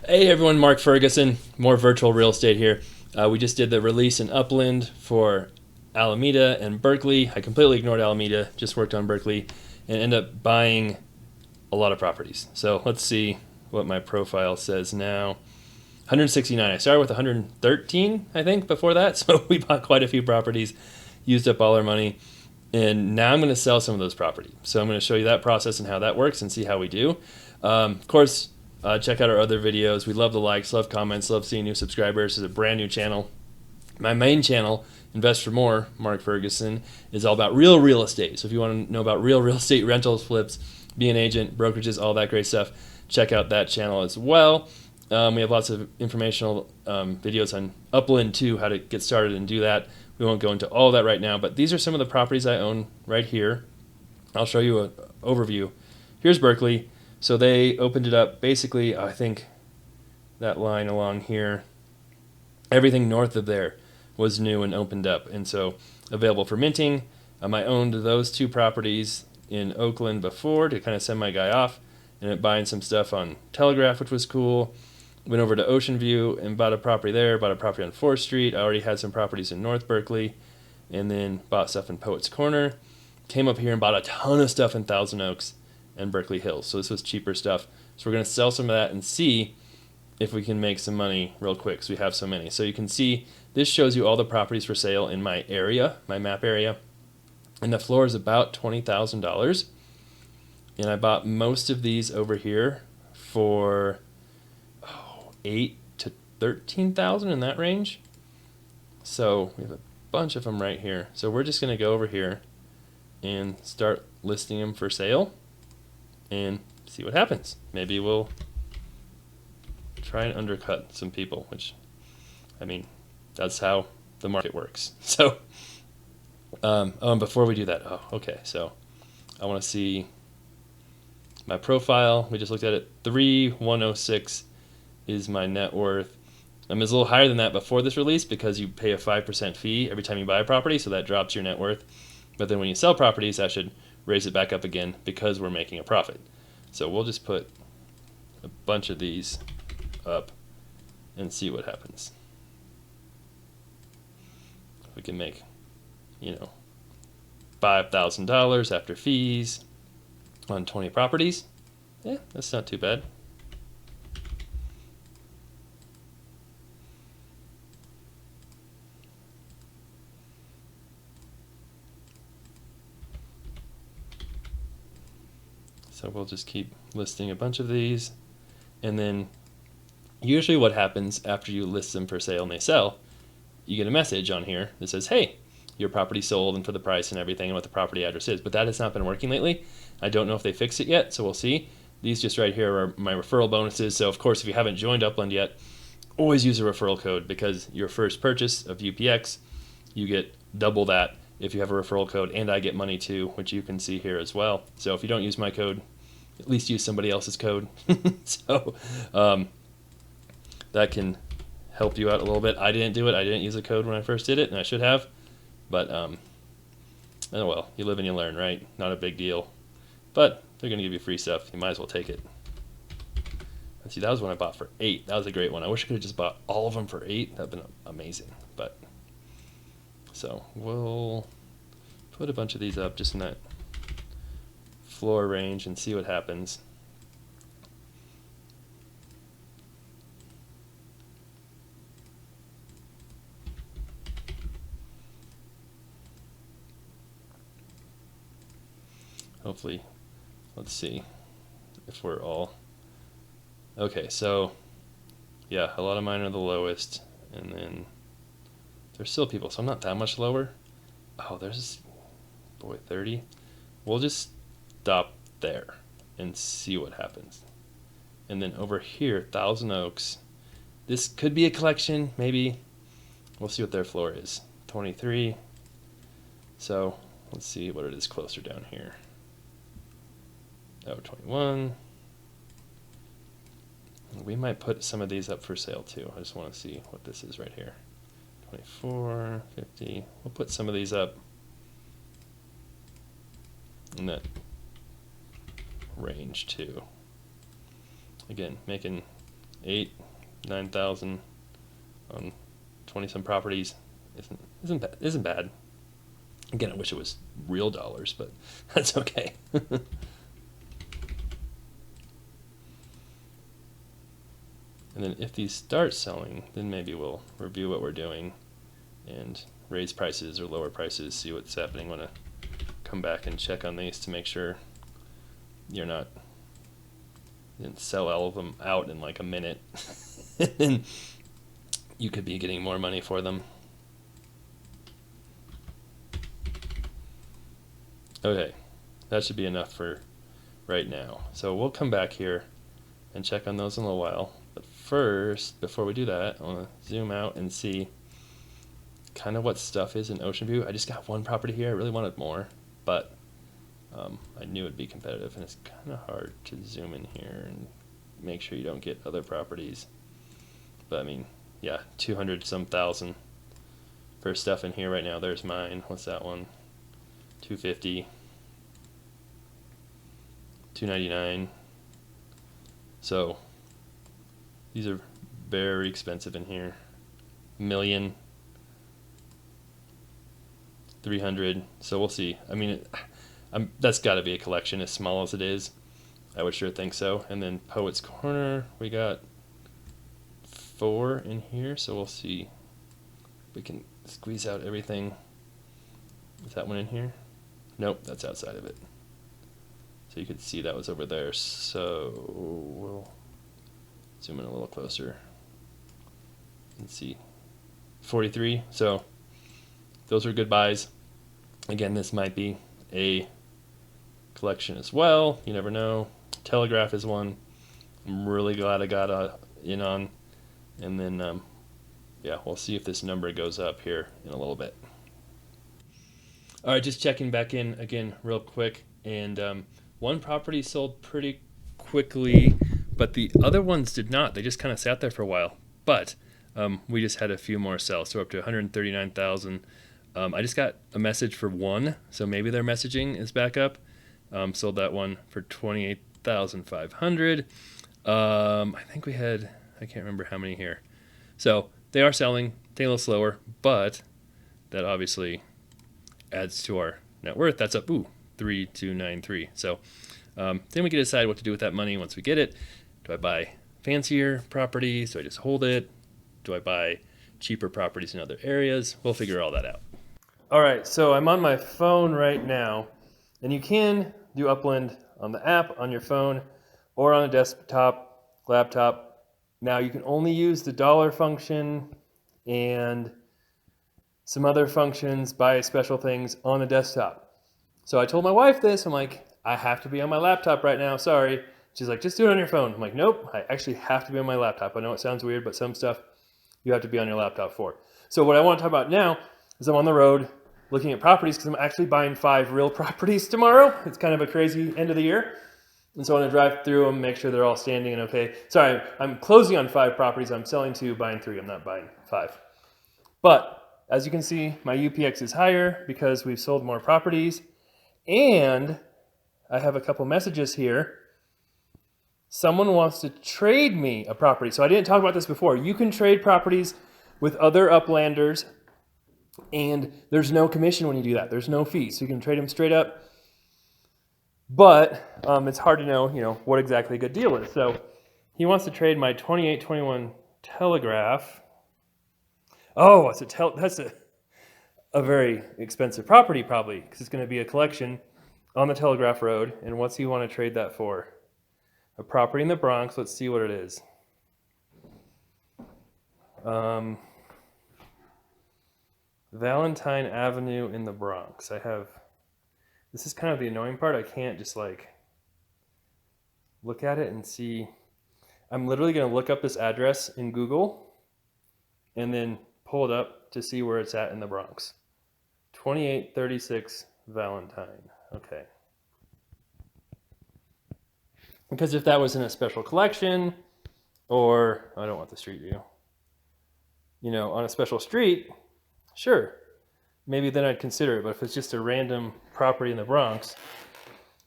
Hey everyone, Mark Ferguson, more virtual real estate here. We just did the release in Upland for Alameda and Berkeley. I completely ignored Alameda, just worked on Berkeley, and ended up buying a lot of properties. So let's see what my profile says now. 169. I started with 113, I think, before that. So we bought quite a few properties, used up all our money, and now I'm going to sell some of those properties. So I'm going to show you that process and how that works and see how we do. Of course, check out our other videos. We love the likes, love comments, love seeing new subscribers. This is a brand new channel. My main channel, Invest for More, Mark Ferguson, is all about real estate. So if you want to know about real estate rentals, flips, be an agent, brokerages, all that great stuff, check out that channel as well. We have lots of informational videos on Upland too, how to get started and do that. We won't go into all that right now, but these are some of the properties I own right here. I'll show you an overview. Here's Berkeley. So they opened it up basically, I think that line along here, everything north of there was new and opened up, and so available for minting. I owned those two properties in Oakland before to kind of send my guy off, and buying some stuff on Telegraph, which was cool. Went over to Ocean View and bought a property there, bought a property on 4th Street. I already had some properties in North Berkeley, and then bought stuff in Poets Corner. Came up here and bought a ton of stuff in Thousand Oaks and Berkeley Hills. So this was cheaper stuff. So we're going to sell some of that and see if we can make some money real quick, because we have so many. So you can see this shows you all the properties for sale in my area, my map area. And the floor is about $20,000. And I bought most of these over here for $8,000 to $13,000 in that range. So we have a bunch of them right here. So we're just going to go over here and start listing them for sale and see what happens. Maybe we'll try and undercut some people, which, I mean, that's how the market works. So, and before we do that, okay, so I want to see my profile. We just looked at it. 3,106 is my net worth. It's a little higher than that before this release because you pay a 5% fee every time you buy a property, so that drops your net worth. But then when you sell properties, that should raise it back up again because we're making a profit. So we'll just put a bunch of these up and see what happens. If we can make, $5,000 after fees on 20 properties, yeah, that's not too bad. So we'll just keep listing a bunch of these, and then usually what happens after you list them for sale and they sell, you get a message on here that says, hey, your property sold and for the price and everything and what the property address is. But that has not been working lately. I don't know if they fixed it yet, so we'll see. These just right here are my referral bonuses. So of course, if you haven't joined Upland yet, always use a referral code, because your first purchase of UPX, you get double that if you have a referral code, and I get money too, which you can see here as well. So if you don't use my code, at least use somebody else's code. So that can help you out a little bit. I didn't do it. I didn't use a code when I first did it, and I should have. But oh well, you live and you learn, right? Not a big deal. But they're going to give you free stuff. You might as well take it. And see, that was one I bought for $8. That was a great one. I wish I could have just bought all of them for $8. That'd been amazing. But so we'll put a bunch of these up just in that floor range and see what happens. Hopefully, let's see if we're all okay. So yeah, a lot of mine are the lowest, and then there's still people, so I'm not that much lower. Oh, there's, boy, 30. We'll just stop there and see what happens. And then over here, Thousand Oaks, this could be a collection, maybe. We'll see what their floor is. 23. So let's see what it is closer down here. Oh, 21. We might put some of these up for sale too. I just want to see what this is right here. 24, 50. We'll put some of these up in that range too. Again, making 8, 9,000 on 20 some properties isn't bad. Again, I wish it was real dollars, but that's okay. And then if these start selling, then maybe we'll review what we're doing and raise prices or lower prices, see what's happening. Want to come back and check on these to make sure you didn't sell all of them out in like a minute. And you could be getting more money for them. Okay, that should be enough for right now. So we'll come back here and check on those in a little while. But first, before we do that, I want to zoom out and see kind of what stuff is in Ocean View. I just got one property here. I really wanted more, but I knew it'd be competitive, and it's kind of hard to zoom in here and make sure you don't get other properties. But I mean, yeah, 200 some thousand for stuff in here right now. There's mine. What's that one? 250, 299. So these are very expensive in here. Million, 300. So we'll see. I mean, that's got to be a collection as small as it is. I would sure think so. And then Poets Corner, we got 4 in here. So we'll see. We can squeeze out everything. Is that one in here? Nope, that's outside of it. So you could see that was over there. So we'll zoom in a little closer and see. 43. So those are good buys. Again, this might be a collection as well. You never know. Telegraph is one I'm really glad I got in on. And then, yeah, we'll see if this number goes up here in a little bit. All right, just checking back in again real quick. And one property sold pretty quickly, but the other ones did not. They just kind of sat there for a while. But we just had a few more sell, so up to 139,000. I just got a message for one, so maybe their messaging is back up. Sold that one for 28,500. I think we had, I can't remember how many here. So they are selling, taking a little slower, but that obviously adds to our net worth. That's up, 3,293. So then we can decide what to do with that money once we get it. Do I buy fancier properties? Do I just hold it? Do I buy cheaper properties in other areas? We'll figure all that out. All right, so I'm on my phone right now, and you can do Upland on the app, on your phone, or on a desktop, laptop. Now you can only use the dollar function and some other functions, buy special things on the desktop. So I told my wife this. I'm like, I have to be on my laptop right now, sorry. She's like, just do it on your phone. I'm like, nope, I actually have to be on my laptop. I know it sounds weird, but some stuff you have to be on your laptop for. So what I want to talk about now is I'm on the road looking at properties because I'm actually buying 5 real properties tomorrow. It's kind of a crazy end of the year. And so I want to drive through them, make sure they're all standing and okay. Sorry, I'm closing on 5 properties. I'm selling 2, buying 3. I'm not buying 5. But as you can see, my UPX is higher because we've sold more properties. And I have a couple messages here. Someone wants to trade me a property. So I didn't talk about this before. You can trade properties with other Uplanders, and there's no commission when you do that. There's no fee, so you can trade them straight up. But it's hard to know, what exactly a good deal is. So he wants to trade my 2821 Telegraph. Oh, that's a very expensive property probably, because it's going to be a collection on the Telegraph Road. And what's he want to trade that for? A property in the Bronx. Let's see what it is. Valentine Avenue in the Bronx. This is kind of the annoying part. I can't just look at it and see. I'm literally going to look up this address in Google and then pull it up to see where it's at in the Bronx. 2836 Valentine. Okay. Because if that was in a special collection, or I don't want the street view, on a special street, sure, maybe then I'd consider it. But if it's just a random property in the Bronx,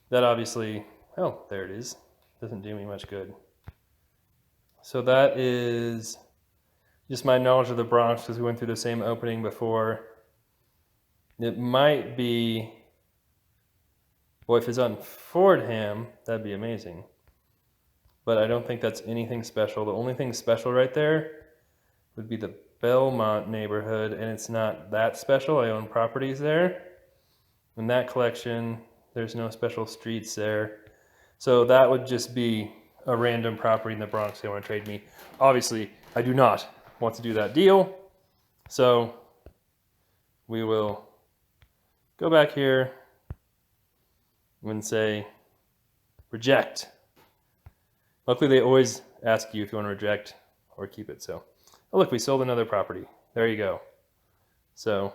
that obviously, oh, there it is. Doesn't do me much good. So that is just my knowledge of the Bronx because we went through the same opening before. It might be, well, if it's on Fordham, that'd be amazing. But I don't think that's anything special. The only thing special right there would be the Belmont neighborhood, and it's not that special. I own properties there. In that collection, there's no special streets there. So that would just be a random property in the Bronx they want to trade me. Obviously, I do not want to do that deal. So we will go back here and say reject. Luckily, they always ask you if you want to reject or keep it. So, oh look, we sold another property. There you go. So,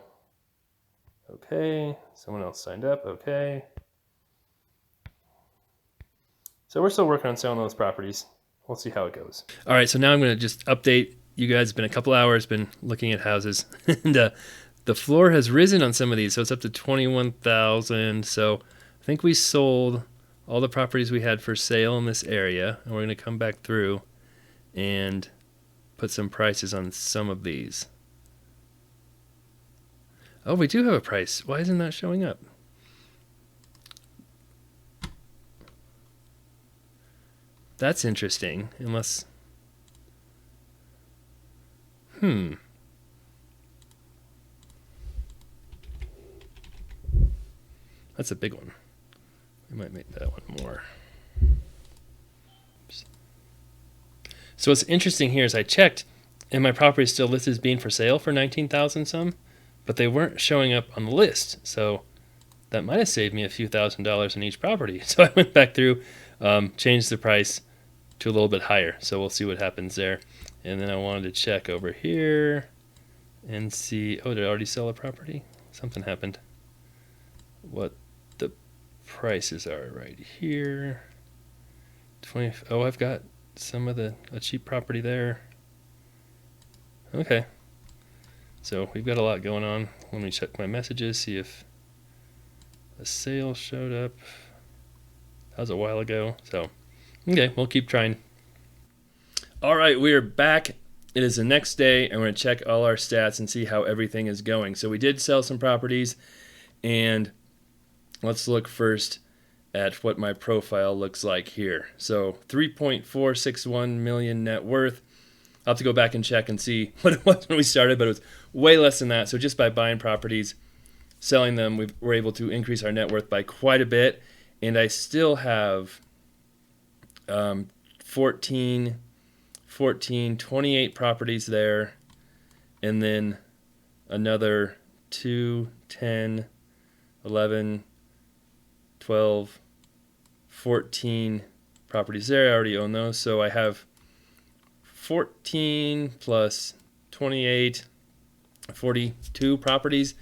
okay, someone else signed up. Okay. So we're still working on selling those properties. We'll see how it goes. All right, so now I'm going to just update you guys. It's been a couple hours, been looking at houses, and the floor has risen on some of these, so it's up to 21,000. So I think we sold all the properties we had for sale in this area, and we're going to come back through and put some prices on some of these. Oh, we do have a price. Why isn't that showing up? That's interesting, unless... That's a big one. We might make that one more. Oops. So what's interesting here is I checked, and my property is still listed as being for sale for 19,000 some, but they weren't showing up on the list. So that might have saved me a few $1,000s in each property. So I went back through, changed the price to a little bit higher. So we'll see what happens there. And then I wanted to check over here and see, oh, did I already sell a property? Something happened. What the prices are right here. 20. Oh, I've got some of a cheap property there. Okay. So we've got a lot going on. Let me check my messages, see if a sale showed up. That was a while ago. So, okay, we'll keep trying. All right, we are back. It is the next day, and we're going to check all our stats and see how everything is going. So we did sell some properties, and let's look first at what my profile looks like here. So 3.461 million net worth. I'll have to go back and check and see what it was when we started, but it was way less than that. So just by buying properties, selling them, we were able to increase our net worth by quite a bit. And I still have 28 properties there, and then another 2, 10, 11, 12, 14 properties there. I already own those, so I have 14 plus 28, 42 properties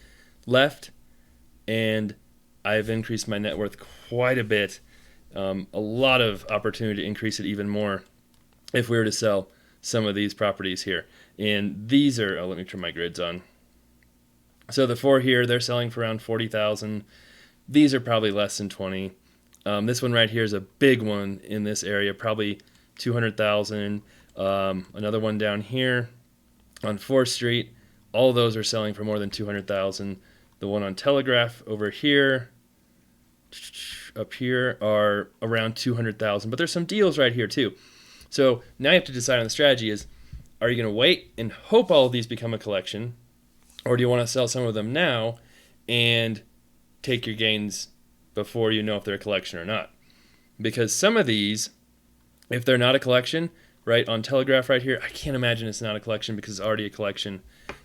left, and I've increased my net worth quite a bit. A lot of opportunity to increase it even more if we were to sell some of these properties here. And these are, oh, let me turn my grids on. So the 4 here, they're selling for around 40,000. These are probably less than 20. This one right here is a big one in this area, probably 200,000. Another one down here on 4th Street, all of those are selling for more than 200,000. The one on Telegraph over here, up here, are around 200,000. But there's some deals right here too. So now you have to decide on the strategy is, are you going to wait and hope all of these become a collection, or do you want to sell some of them now and take your gains before you know if they're a collection or not? Because some of these, if they're not a collection, right, on Telegraph right here, I can't imagine it's not a collection because it's already a collection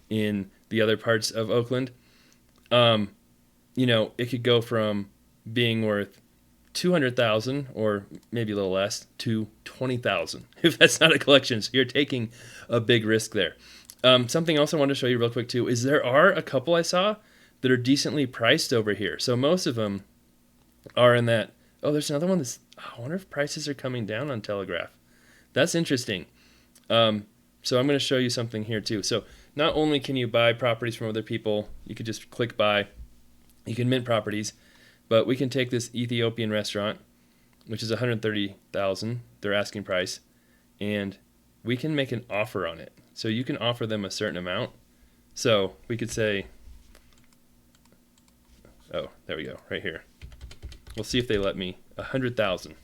in the other parts of Oakland. You know, it could go from being worth 200,000 or maybe a little less to 20,000 if that's not a collection. So you're taking a big risk there. Something else I wanted to show you real quick too is there are a couple I saw that are decently priced over here. So most of them are in that. Oh, there's another one that's, I wonder if prices are coming down on Telegraph. That's interesting. So I'm going to show you something here too. So not only can you buy properties from other people, you could just click buy, you can mint properties, but we can take this Ethiopian restaurant, which is 130,000, their asking price, and we can make an offer on it. So you can offer them a certain amount. So we could say, oh, there we go, right here. We'll see if they let me 100,000.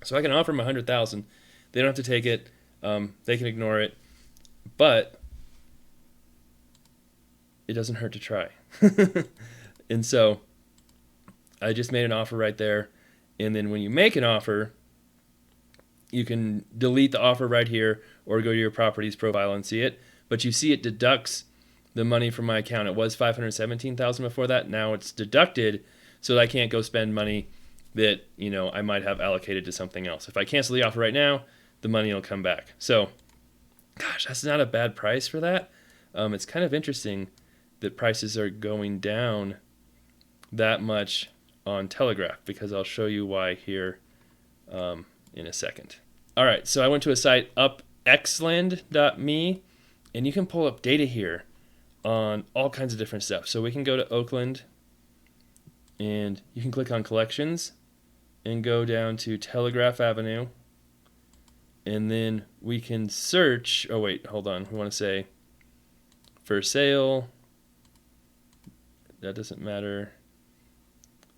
So I can offer them 100,000. They don't have to take it. They can ignore it, but it doesn't hurt to try. And so I just made an offer right there. And then when you make an offer, you can delete the offer right here or go to your properties profile and see it. But you see it deducts the money from my account. It was 517,000 before that. Now it's deducted so that I can't go spend money that, you know, I might have allocated to something else. If I cancel the offer right now, the money will come back. So, gosh, that's not a bad price for that. It's kind of interesting that prices are going down that much on Telegraph, because I'll show you why here in a second. All right, so I went to a site, upland.me, and you can pull up data here on all kinds of different stuff. So we can go to Oakland, and you can click on collections and go down to Telegraph Avenue, and then we can search. Oh wait, hold on, we want to say for sale. That doesn't matter.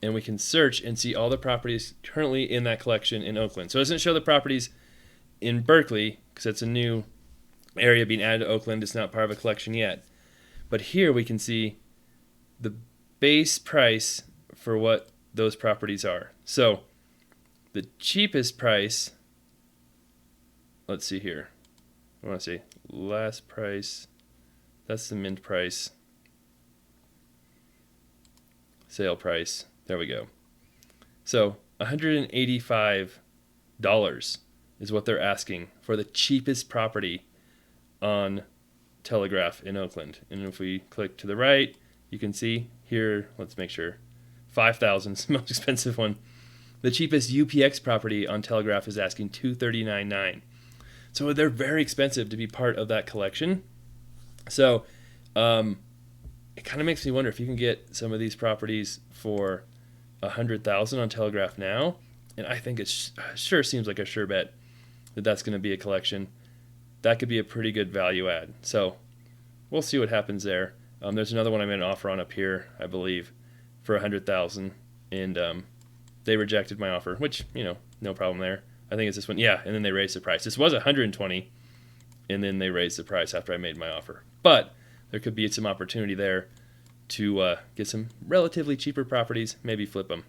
And we can search and see all the properties currently in that collection in Oakland. So it doesn't show the properties in Berkeley because it's a new area being added to Oakland. It's not part of a collection yet. But here we can see the base price for what those properties are. So the cheapest price, let's see here. I want to say last price. That's the mint price. Sale price. There we go. So $185 is what they're asking for the cheapest property on Telegraph in Oakland. And if we click to the right, you can see here, let's make sure, 5,000 is the most expensive one. The cheapest UPX property on Telegraph is asking $239,900. So they're very expensive to be part of that collection. So it kind of makes me wonder if you can get some of these properties for $100,000 on Telegraph now, and I think it sure seems like a sure bet that that's going to be a collection. That could be a pretty good value add. So we'll see what happens there. There's another one I made an offer on up here, I believe, for $100,000, and they rejected my offer, which, you know, no problem there. I think it's this one, yeah, and then they raised the price. This was $120,000, and then they raised the price after I made my offer. But there could be some opportunity there to get some relatively cheaper properties, maybe flip them.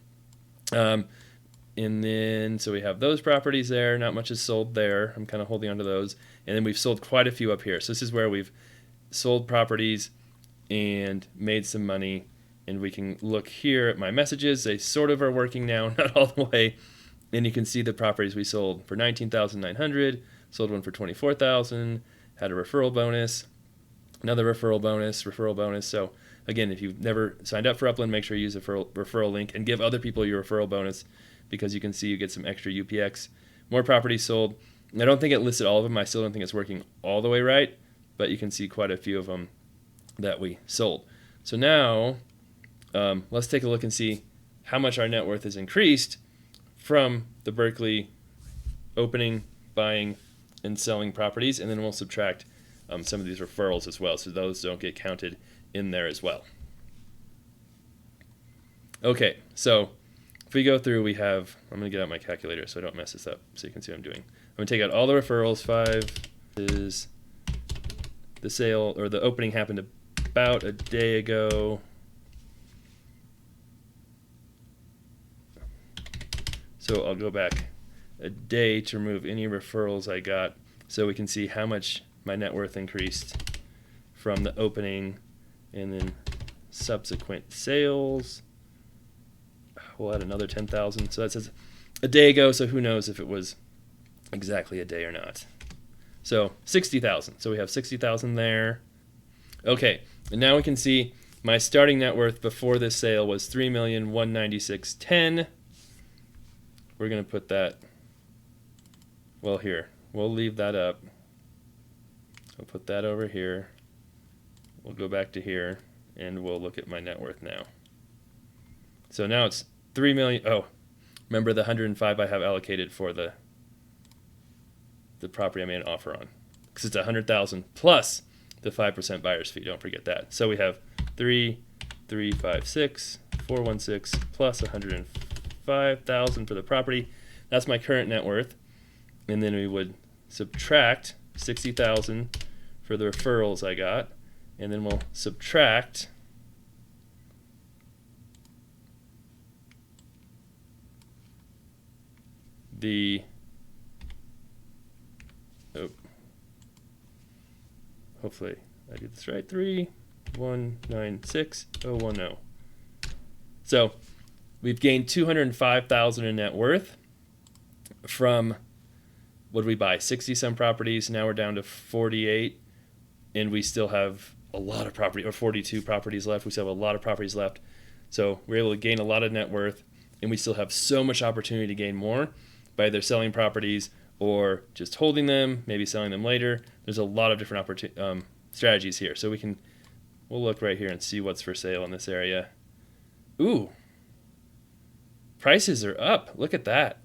And then, so we have those properties there. Not much is sold there. I'm kind of holding on to those. And then we've sold quite a few up here. So this is where we've sold properties and made some money. And we can look here at my messages. They sort of are working now, not all the way. And you can see the properties we sold for $19,900, sold one for $24,000, had a referral bonus, another referral bonus. So again, if you've never signed up for Upland, make sure you use the referral link and give other people your referral bonus, because you can see you get some extra UPX. More properties sold. I don't think it listed all of them. I still don't think it's working all the way right, but you can see quite a few of them that we sold. So now let's take a look and see how much our net worth has increased from the Berkeley opening, buying, and selling properties, and then we'll subtract some of these referrals as well, so those don't get counted in there as well. Okay, so if we go through, we have, I'm going to get out my calculator so I don't mess this up so you can see what I'm doing. I'm going to take out all the referrals. 5 is the sale, or the opening happened about a day ago. So I'll go back a day to remove any referrals I got so we can see how much my net worth increased from the opening and then subsequent sales. We'll add another 10,000. So that says a day ago, so who knows if it was exactly a day or not. So 60,000. So we have 60,000 there. Okay, and now we can see my starting net worth before this sale was $3,196,10. We're going to put that, well, here. We'll leave that up. I'll put that over here. We'll go back to here, and we'll look at my net worth now. So now it's 3 million. Oh, remember the 105 I have allocated for the property I made an offer on. because it's 100,000 plus the 5% buyer's fee. Don't forget that. So we have 3,356, 416 plus 105,000 for the property. That's my current net worth. And then we would subtract 60,000 for the referrals I got, and then we'll subtract the hopefully I did this right, 3,196,010. So we've gained 205,000 in net worth from, what did we buy, 60 some properties. Now we're down to 48, and we still have a lot of property, or 42 properties left. We still have a lot of properties left. So we're able to gain a lot of net worth, and we still have so much opportunity to gain more by either selling properties or just holding them, maybe selling them later. There's a lot of different strategies here. So we'll look right here and see what's for sale in this area. Ooh, prices are up. Look at that.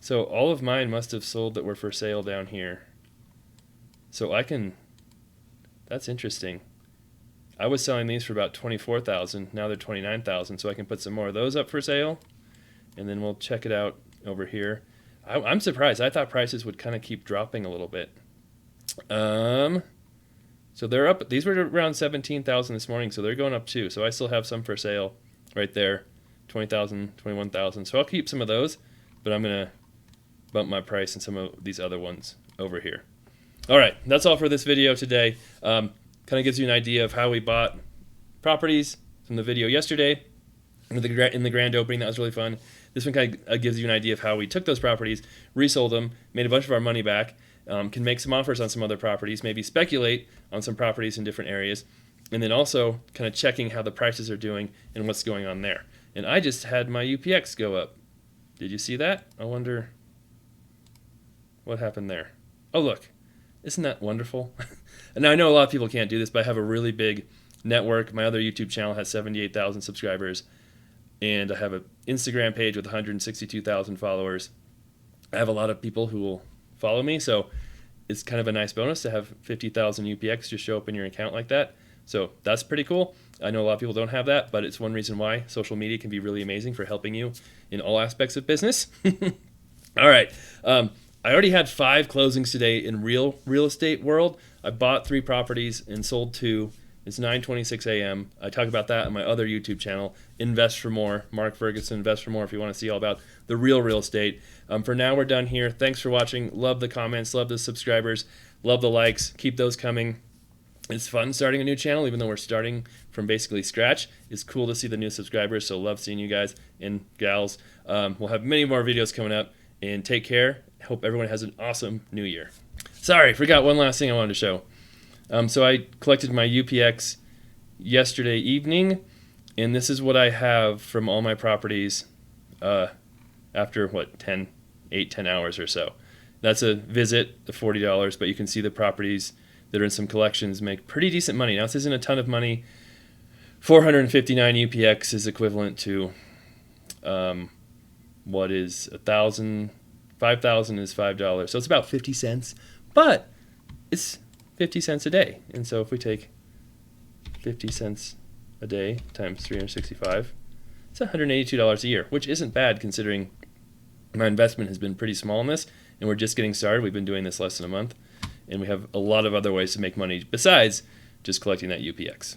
So all of mine must have sold that were for sale down here. So that's interesting. I was selling these for about 24,000. Now they're 29,000. So I can put some more of those up for sale, and then we'll check it out over here. I'm surprised. I thought prices would kind of keep dropping a little bit. So they're up. These were around 17,000 this morning, so they're going up too. So I still have some for sale right there, 20,000, 21,000. So I'll keep some of those, but I'm gonna bump my price in some of these other ones over here. All right, that's all for this video today. Kind of gives you an idea of how we bought properties from the video yesterday in the grand opening. That was really fun. This one kind of gives you an idea of how we took those properties, resold them, made a bunch of our money back, can make some offers on some other properties, maybe speculate on some properties in different areas, and then also kind of checking how the prices are doing and what's going on there. And I just had my UPX go up. Did you see that? I wonder what happened there. Oh, look. Isn't that wonderful? And now I know a lot of people can't do this, but I have a really big network. My other YouTube channel has 78,000 subscribers, and I have an Instagram page with 162,000 followers. I have a lot of people who will follow me, so it's kind of a nice bonus to have 50,000 UPX just show up in your account like that. So that's pretty cool. I know a lot of people don't have that, but it's one reason why social media can be really amazing for helping you in all aspects of business. All right. I already had 5 closings today in real estate world. I bought 3 properties and sold 2. It's 9:26 a.m. I talk about that on my other YouTube channel, Invest for More, Mark Ferguson, Invest for More, if you want to see all about the real estate. For now, we're done here. Thanks for watching. Love the comments, love the subscribers, love the likes. Keep those coming. It's fun starting a new channel, even though we're starting from basically scratch. It's cool to see the new subscribers, so love seeing you guys and gals. We'll have many more videos coming up, and take care. Hope everyone has an awesome new year. Sorry, forgot one last thing I wanted to show. So I collected my UPX yesterday evening, and this is what I have from all my properties after, 10 hours or so. That's a visit, the $40, but you can see the properties that are in some collections make pretty decent money. Now, this isn't a ton of money. 459 UPX is equivalent to what is 1,000? 5,000 is $5, so it's about 50 cents, but it's 50 cents a day. And so if we take 50 cents a day times 365, it's $182 a year, which isn't bad considering my investment has been pretty small in this, and we're just getting started. We've been doing this less than a month, and we have a lot of other ways to make money besides just collecting that UPX.